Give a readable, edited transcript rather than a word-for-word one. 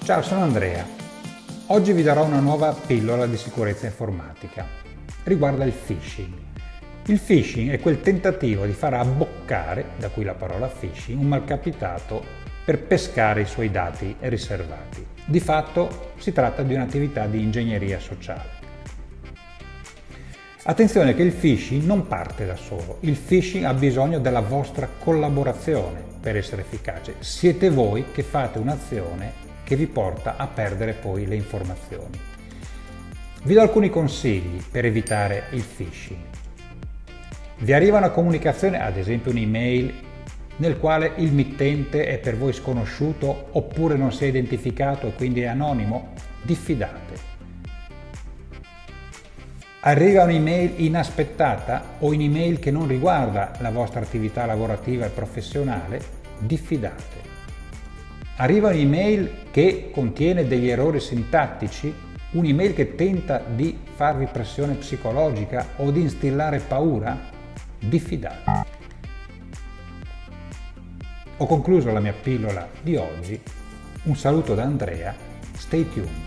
Ciao, sono Andrea. Oggi vi darò una nuova pillola di sicurezza informatica. Riguarda il phishing. Il phishing è quel tentativo di far abboccare, da cui la parola phishing, un malcapitato per pescare i suoi dati riservati. Di fatto si tratta di un'attività di ingegneria sociale. Attenzione che il phishing non parte da solo, il phishing ha bisogno della vostra collaborazione per essere efficace. Siete voi che fate un'azione che vi porta a perdere poi le informazioni. Vi do alcuni consigli per evitare il phishing. Vi arriva una comunicazione, ad esempio un'email, nel quale il mittente è per voi sconosciuto oppure non si è identificato e quindi è anonimo? Diffidate. Arriva un'email inaspettata o un'email che non riguarda la vostra attività lavorativa e professionale? Diffidate. Arriva un'email che contiene degli errori sintattici, un'email che tenta di farvi pressione psicologica o di instillare paura? Diffidate. Ho concluso la mia pillola di oggi. Un saluto da Andrea. Stay tuned.